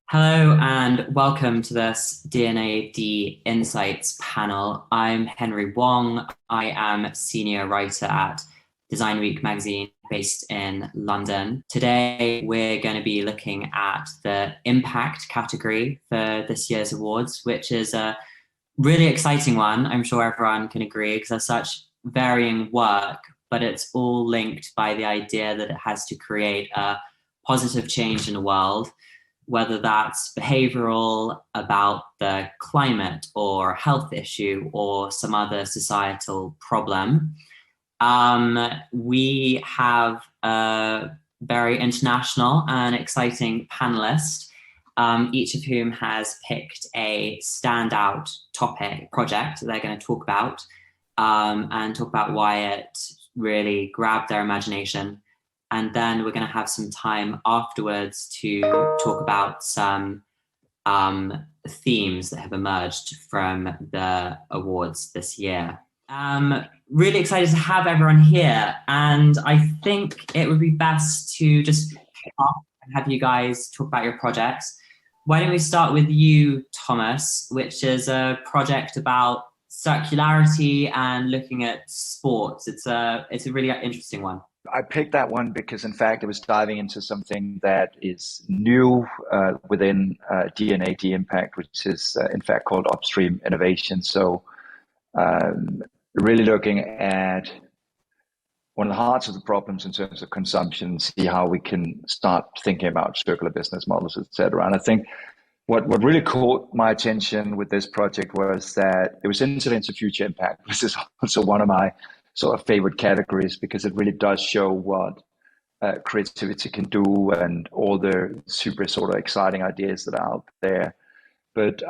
Hello and welcome to this D&AD Insights panel. I'm Henry Wong. I am senior writer at Design Week magazine based in London. Today, we're going to be looking at the impact category for this year's awards, which is a really exciting one. I'm sure everyone can agree because there's such varying work, but it's all linked by the idea that it has to create a positive change in the world, whether that's behavioral, about the climate or health issue or some other societal problem. We have a very international and exciting panelist, each of whom has picked a standout topic project that they're going to talk about and talk about why it really grabbed their imagination. And then we're going to have some time afterwards to talk about some themes that have emerged from the awards this year. Really excited to have everyone here. And I think it would be best to just kick off and have you guys talk about your projects. Why don't we start with you, Thomas, which is a project about circularity and looking at sports. It's a really interesting one. I picked that one because, in fact, it was diving into something that is new within D&AD Impact, which is, in fact, called upstream innovation. So really looking at one of the hearts of the problems in terms of consumption, see how we can start thinking about circular business models, etc. And I think what really caught my attention with this project was that it was incident to future impact, which is also one of my sort of favorite categories because it really does show what creativity can do and all the super sort of exciting ideas that are out there. But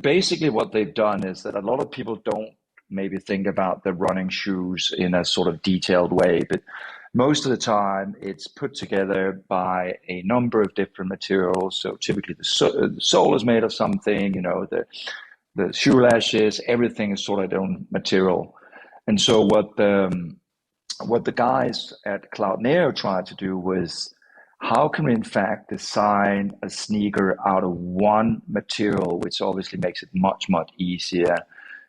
basically what they've done is that a lot of people don't maybe think about the running shoes in a sort of detailed way, but most of the time it's put together by a number of different materials. So typically the sole is made of something, you know, the shoe lashes, everything is sort of their own material. And so what the guys at Cloudneo tried to do was, how can we in fact design a sneaker out of one material, which obviously makes it much, much easier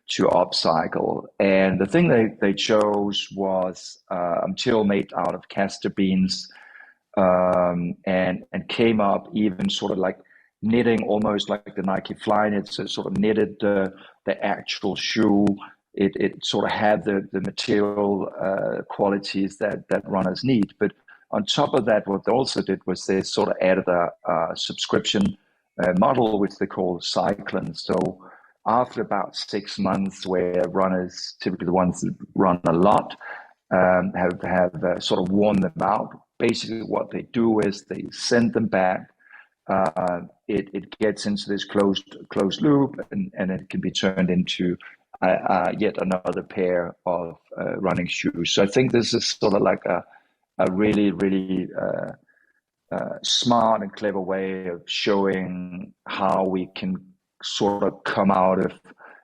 to upcycle. And the thing they chose was a material made out of castor beans, and came up even sort of like knitting, almost like the Nike Flyknit, so sort of knitted the actual shoe. It sort of had the material qualities that runners need. But on top of that, what they also did was they sort of added a subscription model, which they call Cyclon. So after about 6 months, where runners, typically the ones that run a lot, have sort of worn them out, basically what they do is they send them back. It gets into this closed loop, and it can be turned into yet another pair of running shoes. So I think this is sort of like a really, really smart and clever way of showing how we can sort of come out of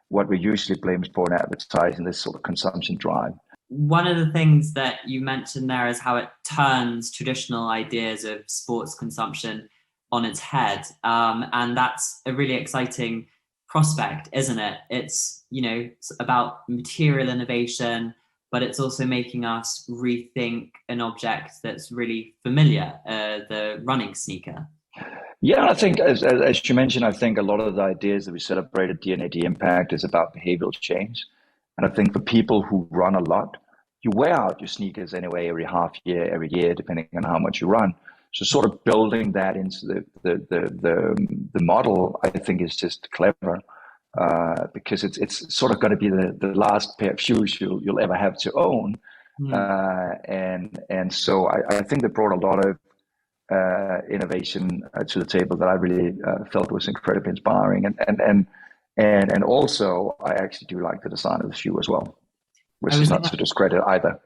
what we usually blame for in advertising, this sort of consumption drive. One of the things that you mentioned there is how it turns traditional ideas of sports consumption on its head. And that's a really exciting prospect, isn't it? It's, you know, it's about material innovation, but it's also making us rethink an object that's really familiar, the running sneaker. Yeah, I think as you mentioned, I think a lot of the ideas that we celebrated D&AD Impact is about behavioral change. And I think for people who run a lot, you wear out your sneakers anyway every half year, every year, depending on how much you run. So sort of building that into the model, I think is just clever, because it's sort of going to be the last pair of shoes you'll ever have to own. And so I think they brought a lot of innovation to the table that I really felt was incredibly inspiring. And also, I actually do like the design of the shoe as well, which is not to discredit either.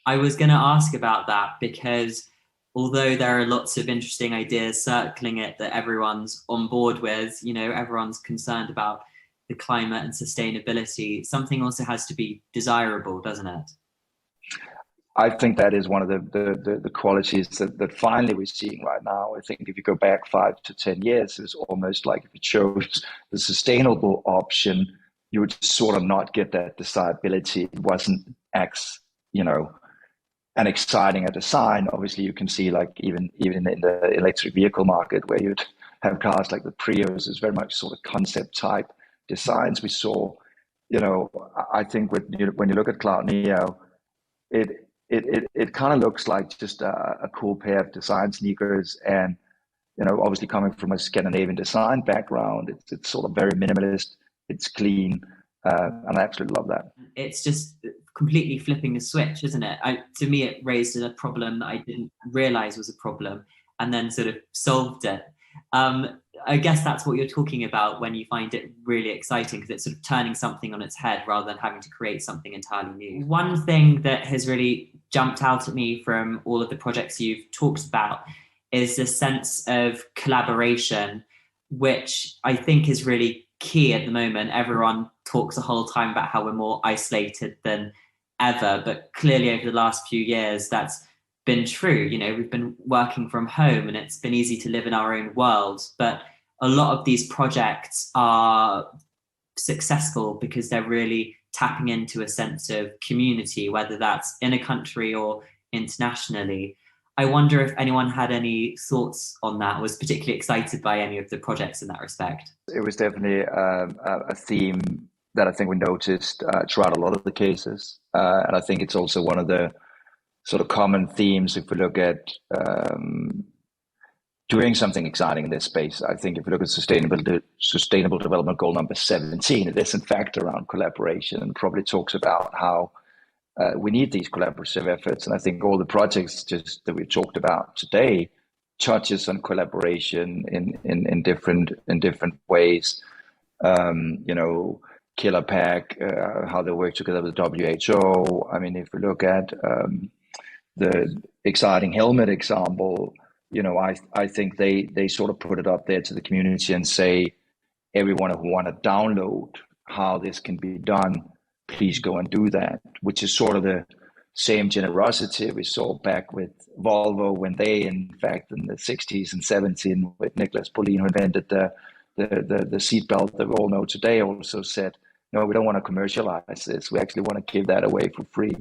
I was going to ask about that because although there are lots of interesting ideas circling it that everyone's on board with, you know, everyone's concerned about the climate and sustainability, something also has to be desirable, doesn't it? I think that is one of the qualities that finally we're seeing right now. I think if you go back 5 to 10 years, it's almost like if it chose the sustainable option, you would sort of not get that desirability. It wasn't an exciting a design. Obviously, you can see like even in the electric vehicle market where you'd have cars like the Prius is very much sort of concept type designs. We saw, I think when you look at Cloudneo, it kind of looks like just a cool pair of design sneakers, and obviously coming from a Scandinavian design background, it's sort of very minimalist, it's clean, and I absolutely love that. It's just completely flipping the switch, isn't it? To me, it raised a problem that I didn't realize was a problem, and then sort of solved it. I guess that's what you're talking about when you find it really exciting, because it's sort of turning something on its head rather than having to create something entirely new. One thing that has really jumped out at me from all of the projects you've talked about is the sense of collaboration, which I think is really key at the moment. Everyone talks the whole time about how we're more isolated than ever, but clearly over the last few years that's been true. We've been working from home and it's been easy to live in our own world, but a lot of these projects are successful because they're really tapping into a sense of community, whether that's in a country or internationally. I wonder if anyone had any thoughts on that, was particularly excited by any of the projects in that respect. It was definitely a theme that I think we noticed throughout a lot of the cases. And I think it's also one of the sort of common themes if we look at doing something exciting in this space. I think if we look at sustainable development goal number 17, it is in fact around collaboration, and probably talks about how we need these collaborative efforts. And I think all the projects just that we've talked about today touches on collaboration in different ways. Killer Pack, how they work together with WHO. I mean, if we look at the exciting helmet example, I think they sort of put it up there to the community and say, everyone who want to download how this can be done, please go and do that, which is sort of the same generosity we saw back with Volvo when they, in fact, in the 60s and 70s, with Nicholas Pauline, who invented the seatbelt that we all know today, also said, no, we don't want to commercialize this. We actually want to give that away for free.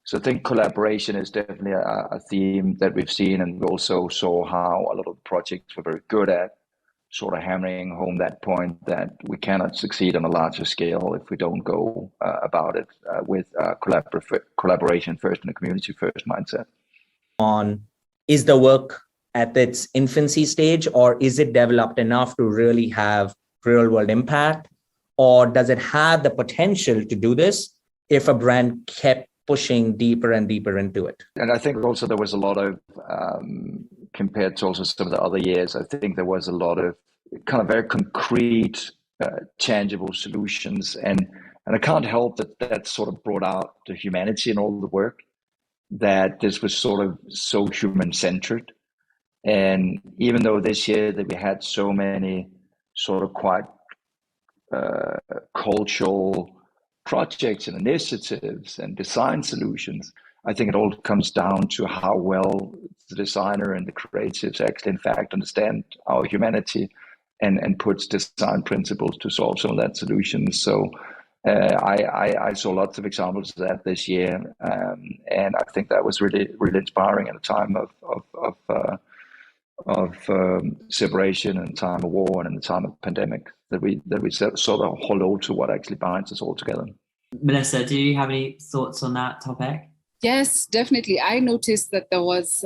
So I think collaboration is definitely a theme that we've seen, and we also saw how a lot of the projects were very good at sort of hammering home that point that we cannot succeed on a larger scale if we don't go about it with collaboration first and a community first mindset. Is the work at its infancy stage, or is it developed enough to really have real world impact? Or does it have the potential to do this if a brand kept pushing deeper and deeper into it? And I think also there was a lot of, compared to also some of the other years, I think there was a lot of kind of very concrete, tangible solutions. And I can't help that sort of brought out the humanity in all the work, that this was sort of so human-centered. And even though this year that we had so many sort of quite cultural projects and initiatives and design solutions, I think it all comes down to how well the designer and the creatives actually, in fact, understand our humanity and puts design principles to solve some of that solution. So I saw lots of examples of that this year, and I think that was really, really inspiring at a time of separation and time of war and in the time of pandemic, that we sort of hold on to what actually binds us all together. Melissa, do you have any thoughts on that topic? Yes, definitely. I noticed that there was